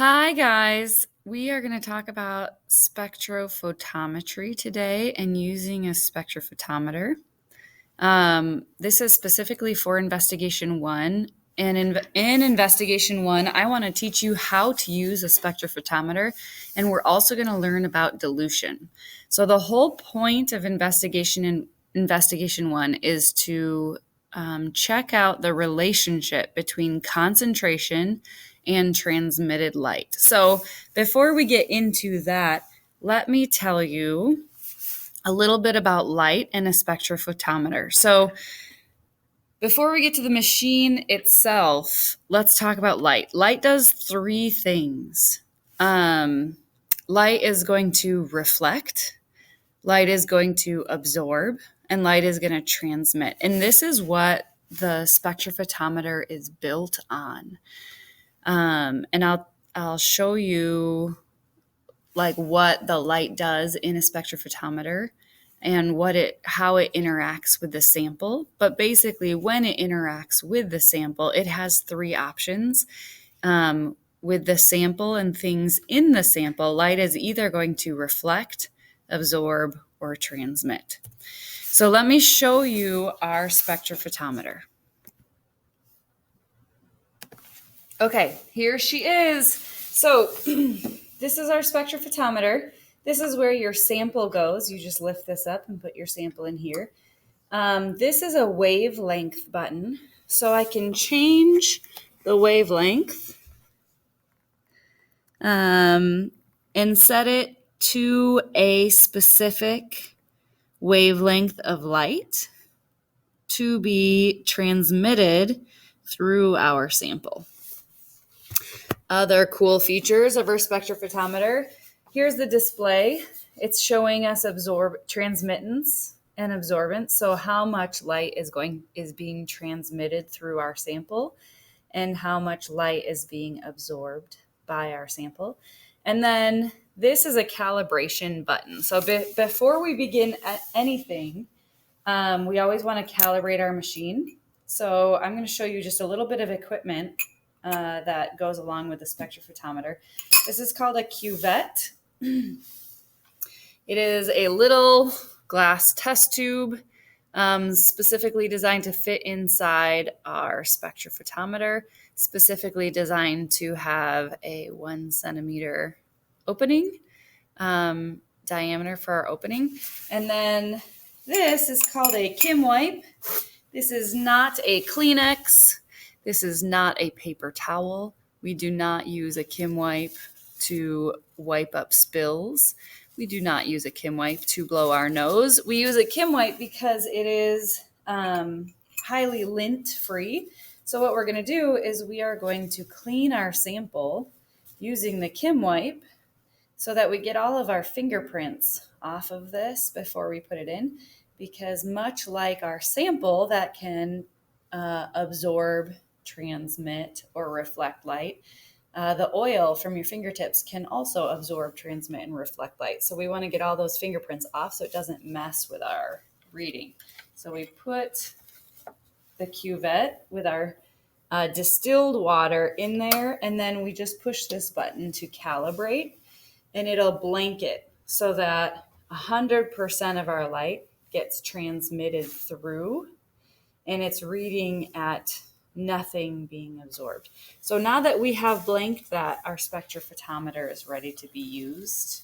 Hi, guys. We are going to talk about spectrophotometry today and using a spectrophotometer. This is specifically for Investigation 1. And in Investigation 1, I want to teach you how to use a spectrophotometer, and we're also going to learn about dilution. So the whole point of Investigation 1 is to check out the relationship between concentration and transmitted light. So before we get into that, let me tell you a little bit about light and a spectrophotometer. So before we get to the machine itself, let's talk about light. Light does three things. Light is going to reflect, light is going to absorb, and light is going to transmit. And this is what the spectrophotometer is built on. And I'll show you like what the light does in a spectrophotometer and how it interacts with the sample. But basically, when it interacts with the sample, it has three options. With the sample and things in the sample, light is either going to reflect, absorb, or transmit. So let me show you our spectrophotometer. Okay, here she is. So this is our spectrophotometer. This is where your sample goes. You just lift this up and put your sample in here. This is a wavelength button. So I can change the wavelength and set it to a specific wavelength of light to be transmitted through our sample. Other cool features of our spectrophotometer. Here's the display. It's showing us transmittance and absorbance. So how much light is being transmitted through our sample and how much light is being absorbed by our sample. And then this is a calibration button. So before we begin anything, we always want to calibrate our machine. So I'm going to show you just a little bit of equipment that goes along with the spectrophotometer. This is called a cuvette. It is a little glass test tube specifically designed to fit inside our spectrophotometer, specifically designed to have a 1 centimeter opening, diameter for our opening. And then this is called a Kim wipe. This is not a Kleenex. This is not a paper towel. We do not use a Kim wipe to wipe up spills. We do not use a Kim wipe to blow our nose. We use a Kim wipe because it is highly lint-free. So what we're going to do is we are going to clean our sample using the Kim wipe so that we get all of our fingerprints off of this before we put it in, because much like our sample that can absorb, transmit, or reflect light, the oil from your fingertips can also absorb, transmit, and reflect light. So we want to get all those fingerprints off so it doesn't mess with our reading. So we put the cuvette with our distilled water in there, and then we just push this button to calibrate, and it'll blanket so that 100% of our light gets transmitted through, and it's reading at nothing being absorbed. So now that we have blanked that, our spectrophotometer is ready to be used.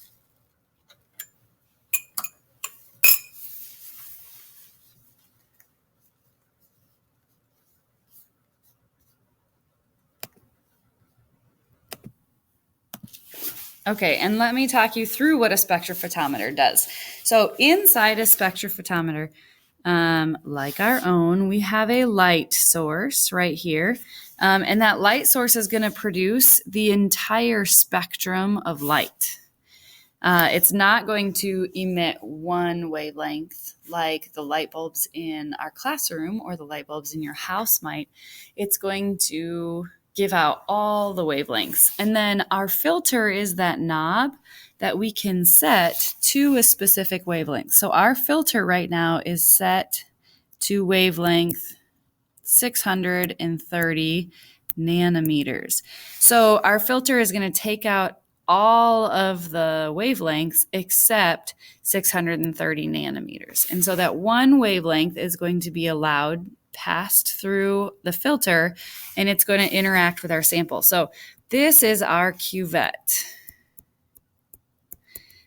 Okay, and let me talk you through what a spectrophotometer does. So inside a spectrophotometer, like our own, we have a light source right here. And that light source is going to produce the entire spectrum of light. It's not going to emit one wavelength like the light bulbs in our classroom or the light bulbs in your house might. It's going to give out all the wavelengths. And then our filter is that knob that we can set to a specific wavelength. So our filter right now is set to wavelength 630 nanometers. So our filter is going to take out all of the wavelengths except 630 nanometers. And so that one wavelength is going to be allowed passed through the filter, and it's going to interact with our sample. So this is our cuvette.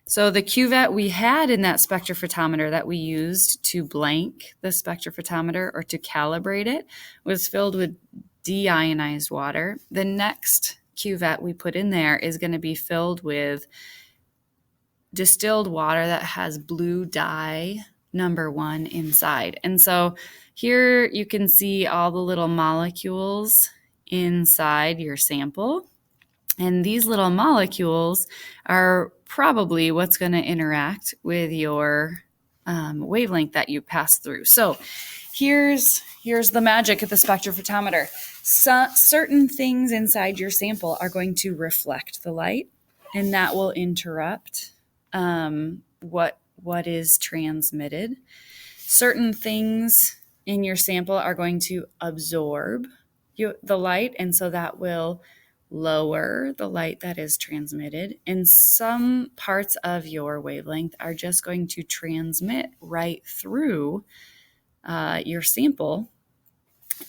So the cuvette we had in that spectrophotometer that we used to blank the spectrophotometer or to calibrate it was filled with deionized water. The next cuvette we put in there is going to be filled with distilled water that has blue dye number 1 inside. And so here you can see all the little molecules inside your sample. And these little molecules are probably what's going to interact with your wavelength that you pass through. So here's the magic of the spectrophotometer. Certain things inside your sample are going to reflect the light, and that will interrupt what is transmitted. Certain things in your sample are going to absorb the light, and so that will lower the light that is transmitted. And some parts of your wavelength are just going to transmit right through your sample.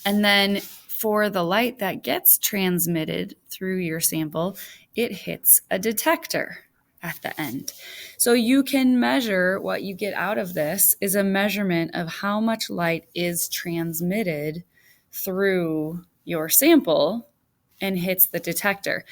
And then for the light that gets transmitted through your sample, it hits a detector at the end. So you can measure what you get out of this is a measurement of how much light is transmitted through your sample and hits the detector.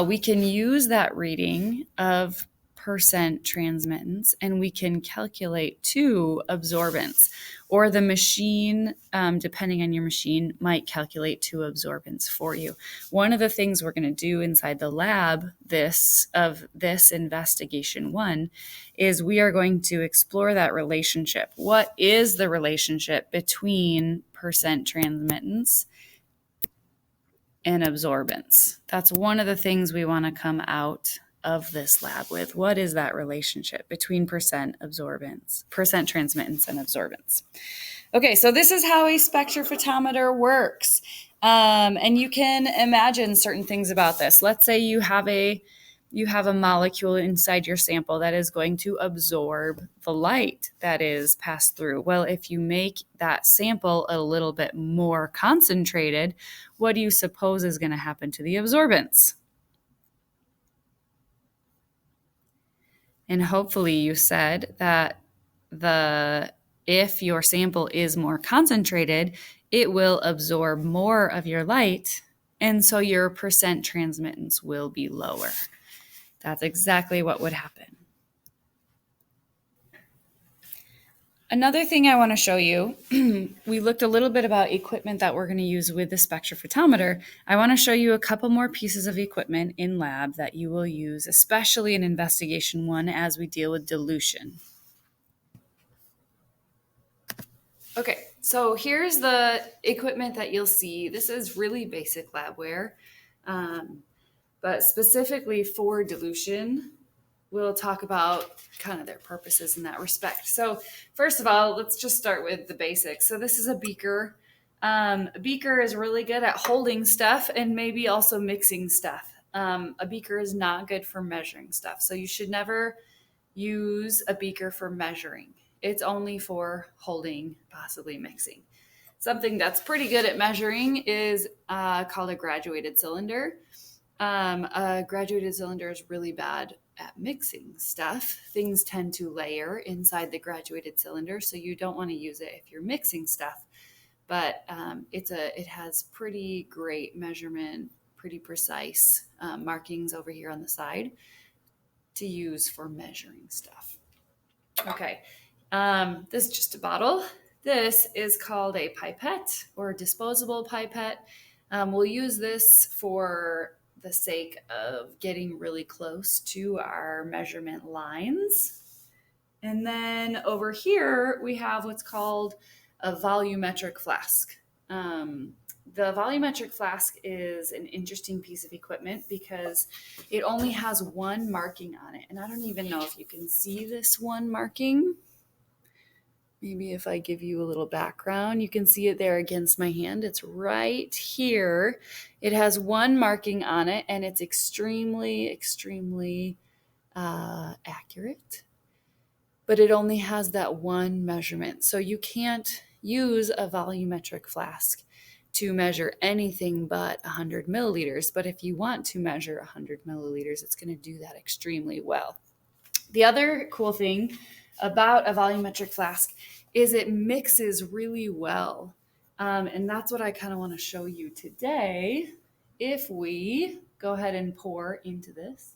We can use that reading of percent transmittance, and we can calculate to absorbance, or the machine, depending on your machine, might calculate to absorbance for you. One of the things we're going to do inside the lab this investigation 1 is we are going to explore that relationship. What is the relationship between percent transmittance and absorbance? That's one of the things we want to come out of this lab with. What is that relationship between percent transmittance and absorbance? Okay, so this is how a spectrophotometer works. And you can imagine certain things about this. Let's say you have a molecule inside your sample that is going to absorb the light that is passed through. Well, if you make that sample a little bit more concentrated, what do you suppose is going to happen to the absorbance? And hopefully you said that if your sample is more concentrated, it will absorb more of your light, and so your percent transmittance will be lower. That's exactly what would happen. Another thing I want to show you, we looked a little bit about equipment that we're going to use with the spectrophotometer. I want to show you a couple more pieces of equipment in lab that you will use, especially in investigation 1 as we deal with dilution. Okay, so here's the equipment that you'll see. This is really basic labware, but specifically for dilution, we'll talk about kind of their purposes in that respect. So first of all, let's just start with the basics. So this is a beaker. A beaker is really good at holding stuff and maybe also mixing stuff. A beaker is not good for measuring stuff. So you should never use a beaker for measuring. It's only for holding, possibly mixing. Something that's pretty good at measuring is called a graduated cylinder. A graduated cylinder is really bad at mixing stuff. Things tend to layer inside the graduated cylinder, so you don't want to use it if you're mixing stuff. But it has pretty great measurement, pretty precise markings over here on the side to use for measuring stuff. Okay, this is just a bottle. This is called a pipette or disposable pipette. We'll use this for the sake of getting really close to our measurement lines. And then over here, we have what's called a volumetric flask. The volumetric flask is an interesting piece of equipment because it only has one marking on it. And I don't even know if you can see this one marking. Maybe if I give you a little background, you can see it there against my hand. It's right here. It has one marking on it, and it's extremely, extremely accurate, but it only has that one measurement. So you can't use a volumetric flask to measure anything but 100 milliliters. But if you want to measure 100 milliliters, it's going to do that extremely well. The other cool thing about a volumetric flask is it mixes really well. And that's what I kind of want to show you today. If we go ahead and pour into this,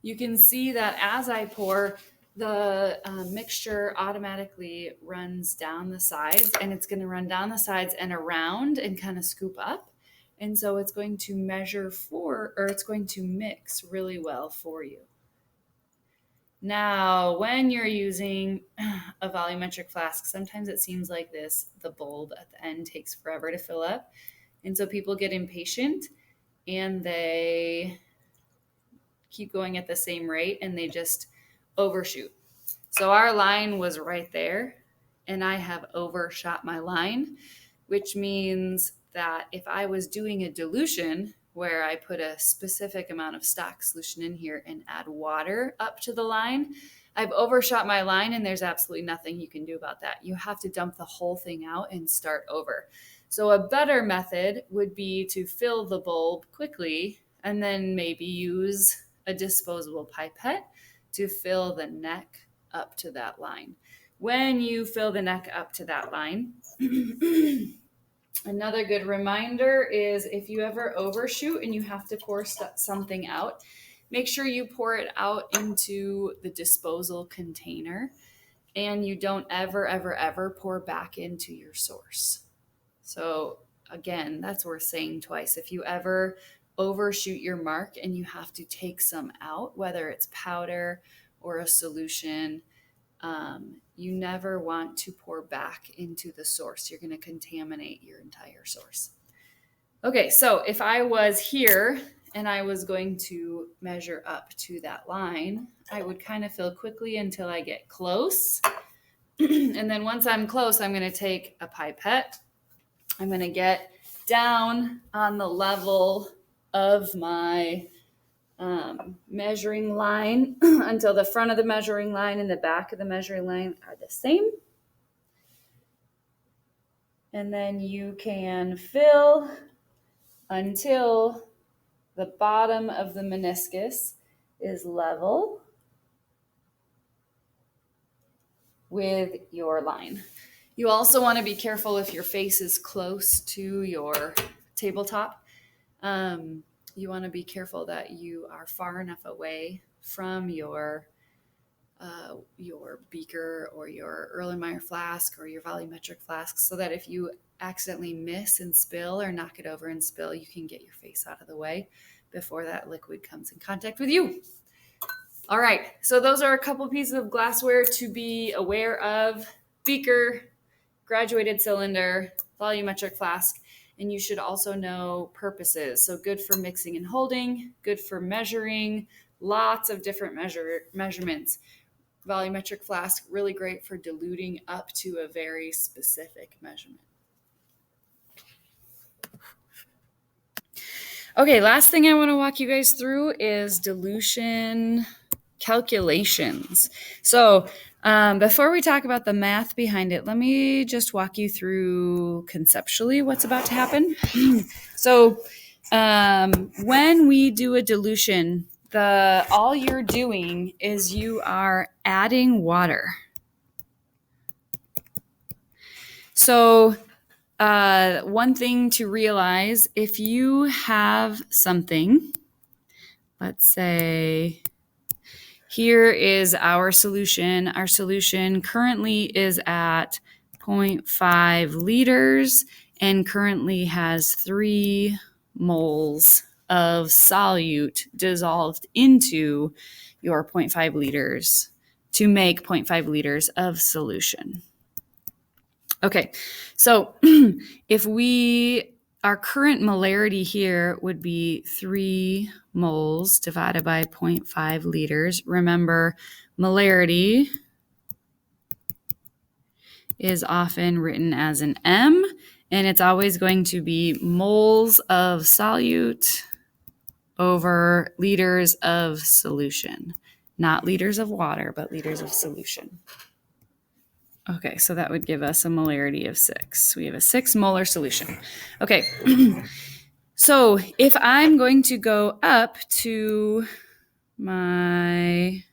you can see that as I pour, the mixture automatically runs down the sides, and it's going to run down the sides and around and kind of scoop up. And so it's going to measure for, or it's going to mix really well for you. Now, when you're using a volumetric flask, sometimes it seems like the bulb at the end takes forever to fill up. And so people get impatient and they keep going at the same rate and they just overshoot. So our line was right there and I have overshot my line, which means that if I was doing a dilution where I put a specific amount of stock solution in here and add water up to the line, I've overshot my line and there's absolutely nothing you can do about that. You have to dump the whole thing out and start over. So a better method would be to fill the bulb quickly and then maybe use a disposable pipette to fill the neck up to that line. When you fill the neck up to that line, another good reminder is if you ever overshoot and you have to pour something out, make sure you pour it out into the disposal container and you don't ever pour back into your source. So again, that's worth saying twice. If you ever overshoot your mark and you have to take some out, whether it's powder or a solution, you never want to pour back into the source. You're going to contaminate your entire source. Okay, so if I was here and I was going to measure up to that line, I would kind of fill quickly until I get close. And then once I'm close, I'm going to take a pipette. I'm going to get down on the level of my measuring line until the front of the measuring line and the back of the measuring line are the same. And then you can fill until the bottom of the meniscus is level with your line. You also want to be careful if your face is close to your tabletop. You want to be careful that you are far enough away from your beaker or your Erlenmeyer flask or your volumetric flask so that if you accidentally miss and spill or knock it over and spill, you can get your face out of the way before that liquid comes in contact with you. All right, so those are a couple pieces of glassware to be aware of: beaker, graduated cylinder, volumetric flask, and you should also know purposes. So good for mixing and holding, good for measuring, lots of different measurements. Volumetric flask, really great for diluting up to a very specific measurement. Okay, last thing I want to walk you guys through is dilution calculations. So before we talk about the math behind it, let me just walk you through conceptually what's about to happen. So when we do a dilution, all you're doing is you are adding water. So one thing to realize, if you have something, let's say here is our solution. Our solution currently is at 0.5 liters and currently has 3 moles of solute dissolved into your 0.5 liters to make 0.5 liters of solution. Okay, so if we our current molarity here would be 3 moles divided by 0.5 liters. Remember, molarity is often written as an M, and it's always going to be moles of solute over liters of solution. Not liters of water, but liters of solution. Okay, so that would give us a molarity of 6. We have a 6 molar solution. Okay, so if I'm going to go up to my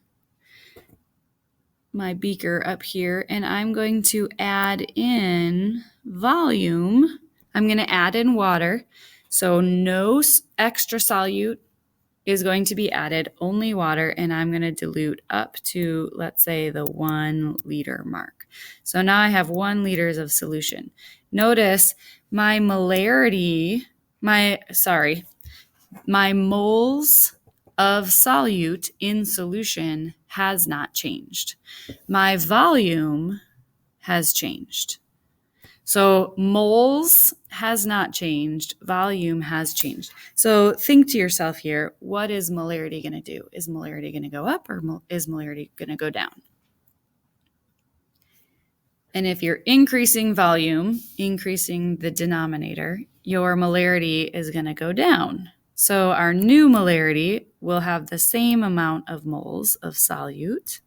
beaker up here and I'm going to add in volume, I'm going to add in water. So no extra solute is going to be added, only water, and I'm going to dilute up to, let's say, the 1 liter mark. So now I have 1 liters of solution. Notice my molarity, my moles of solute in solution has not changed. My volume has changed. So moles has not changed, volume has changed. So think to yourself here, what is molarity going to do? Is molarity going to go up or is molarity going to go down? And if you're increasing volume, increasing the denominator, your molarity is going to go down. So our new molarity will have the same amount of moles of solute.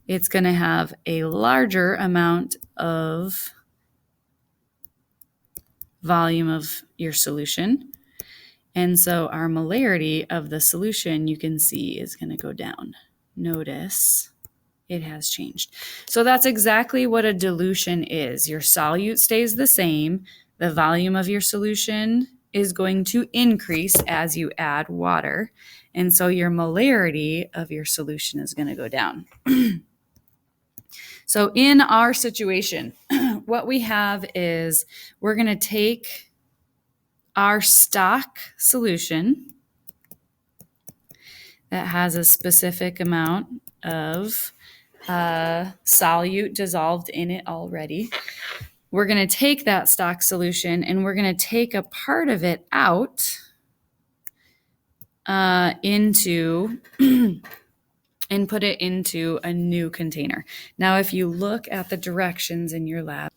It's going to have a larger amount of volume of your solution. And so our molarity of the solution, you can see, is going to go down. Notice it has changed. So that's exactly what a dilution is. Your solute stays the same. The volume of your solution is going to increase as you add water. And so your molarity of your solution is going to go down. So in our situation, what we have is we're going to take our stock solution that has a specific amount of solute dissolved in it already. We're going to take that stock solution and we're going to take a part of it out into and put it into a new container. Now, if you look at the directions in your lab,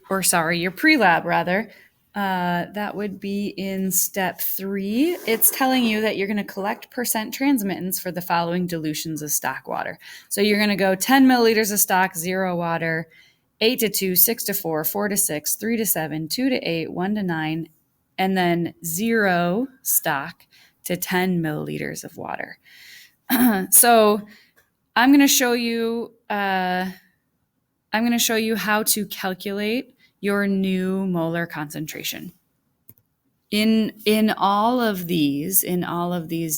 your pre-lab rather, that would be in step 3. It's telling you that you're going to collect percent transmittance for the following dilutions of stock water. So you're going to go 10 milliliters of stock, 0 water, 8 to 2, 6 to 4, 4 to 6, 3 to 7, 2 to 8, 1 to 9, and then 0 stock to 10 milliliters of water. So I'm going to show you how to calculate your new molar concentration. In all of these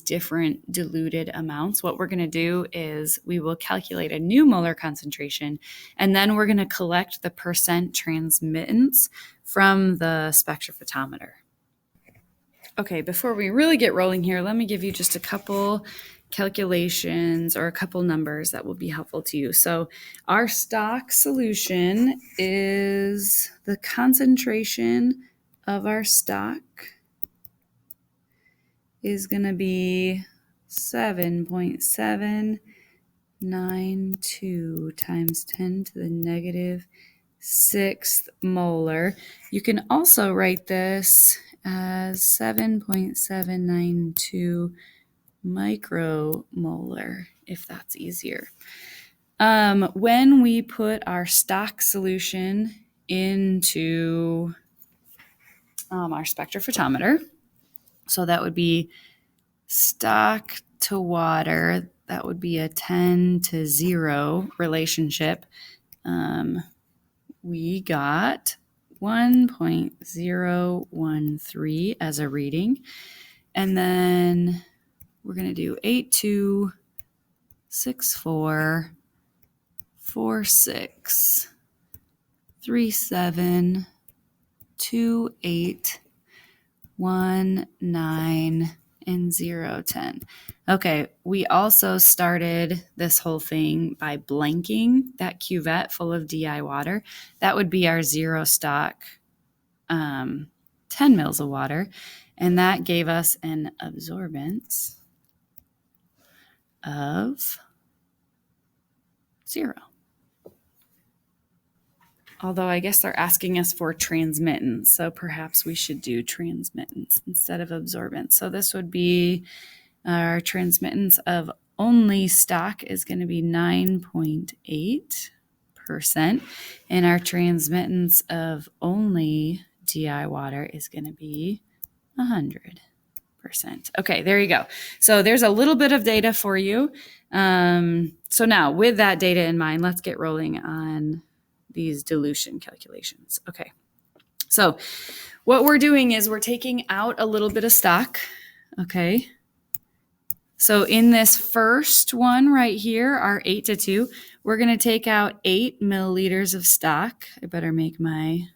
different diluted amounts, what we're going to do is we will calculate a new molar concentration, and then we're going to collect the percent transmittance from the spectrophotometer. Okay, before we really get rolling here, let me give you just a couple calculations or a couple numbers that will be helpful to you. So our stock solution is the concentration of our stock is going to be 7.792 times 10 to the negative 6th molar. You can also write this as 7.792 micromolar, if that's easier. When we put our stock solution into our spectrophotometer, so that would be stock to water, that would be a 10 to 0 relationship. We got 1.013 as a reading. And then we're going to do 826446372819 and 010. Okay, we also started this whole thing by blanking that cuvette full of DI water. That would be our 0 stock 10 mils of water, and that gave us an absorbance of 0. Although I guess they're asking us for transmittance, so perhaps we should do transmittance instead of absorbance. So this would be our transmittance of only stock is going to be 9.8%, and our transmittance of only DI water is going to be 100%. Okay, there you go. So there's a little bit of data for you. So now with that data in mind, let's get rolling on these dilution calculations. Okay, so what we're doing is we're taking out a little bit of stock. Okay, so in this first one right here, our 8:2, we're going to take out 8 milliliters of stock. I better make my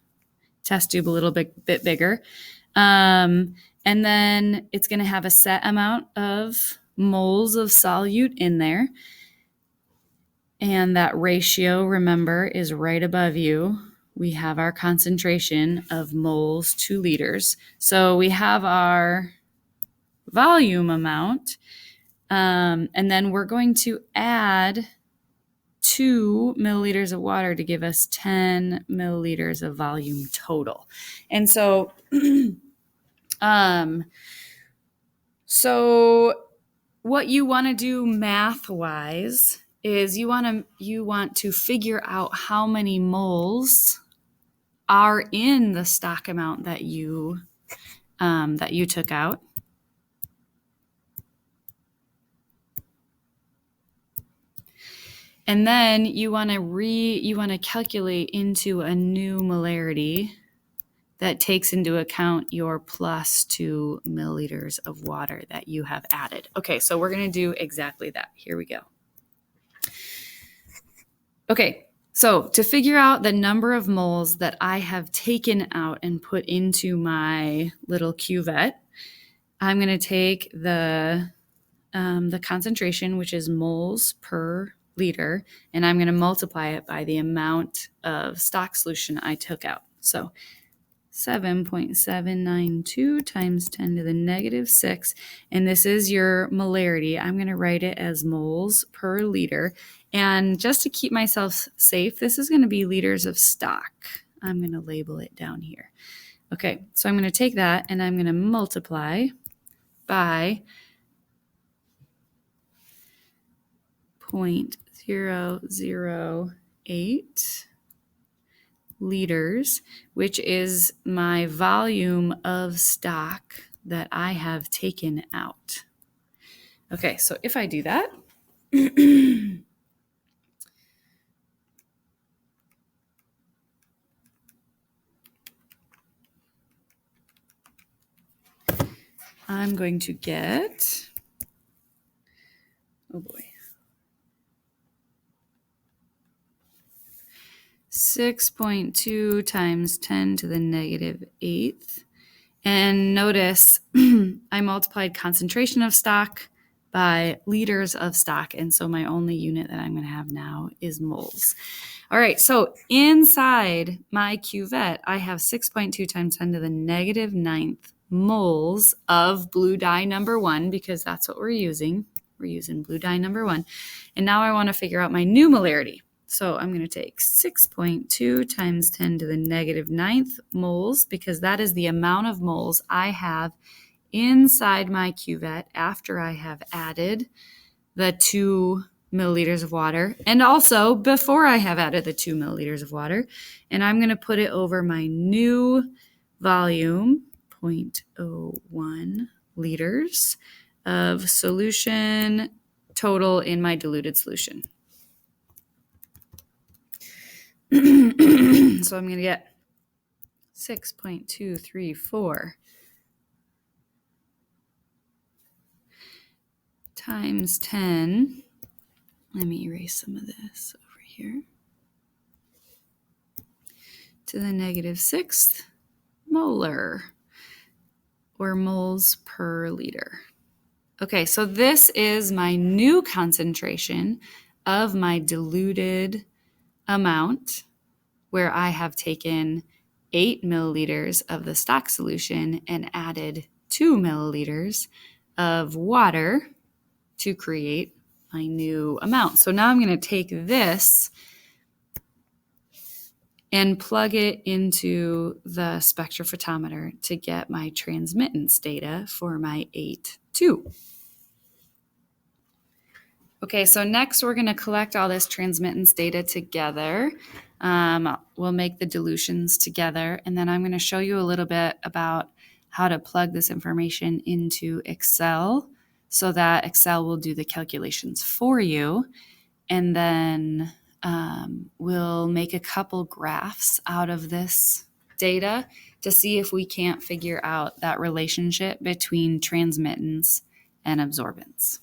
test tube a little bit bigger. And then it's going to have a set amount of moles of solute in there. And that ratio, remember, is right above you. We have our concentration of moles to liters. So we have our volume amount. And then we're going to add 2 milliliters of water to give us 10 milliliters of volume total. And so, so what you want to do math-wise is you want to figure out how many moles are in the stock amount that you took out. And then you want to calculate into a new molarity that takes into account your plus 2 milliliters of water that you have added. Okay, so we're going to do exactly that. Here we go. Okay, so to figure out the number of moles that I have taken out and put into my little cuvette, I'm going to take the concentration, which is moles per liter, and I'm going to multiply it by the amount of stock solution I took out. So 7.792 times 10 to the negative 6, and this is your molarity. I'm going to write it as moles per liter, and just to keep myself safe, this is going to be liters of stock. I'm going to label it down here. Okay, so I'm going to take that and I'm going to multiply by 0.008 liters, which is my volume of stock that I have taken out. Okay, so if I do that, I'm going to get, oh boy, 6.2 times 10 to the negative 8th. And notice I multiplied concentration of stock by liters of stock. And so my only unit that I'm going to have now is moles. All right, so inside my cuvette, I have 6.2 times 10 to the negative 9th moles of blue dye number 1, because that's what we're using. We're using blue dye number 1. And now I want to figure out my new molarity. So I'm going to take 6.2 times 10 to the negative 9th moles, because that is the amount of moles I have inside my cuvette after I have added the 2 milliliters of water, and also before I have added the 2 milliliters of water. And I'm going to put it over my new volume, 0.01 liters of solution total in my diluted solution. So I'm going to get 6.234 times 10. Let me erase some of this over here. To the negative 6th molar, or moles per liter. Okay, so this is my new concentration of my diluted amount, where I have taken 8 milliliters of the stock solution and added 2 milliliters of water to create my new amount. So now I'm going to take this and plug it into the spectrophotometer to get my transmittance data for my 8-2. Okay, so next we're going to collect all this transmittance data together. We'll make the dilutions together, and then I'm going to show you a little bit about how to plug this information into Excel so that Excel will do the calculations for you. And then we'll make a couple graphs out of this data to see if we can't figure out that relationship between transmittance and absorbance.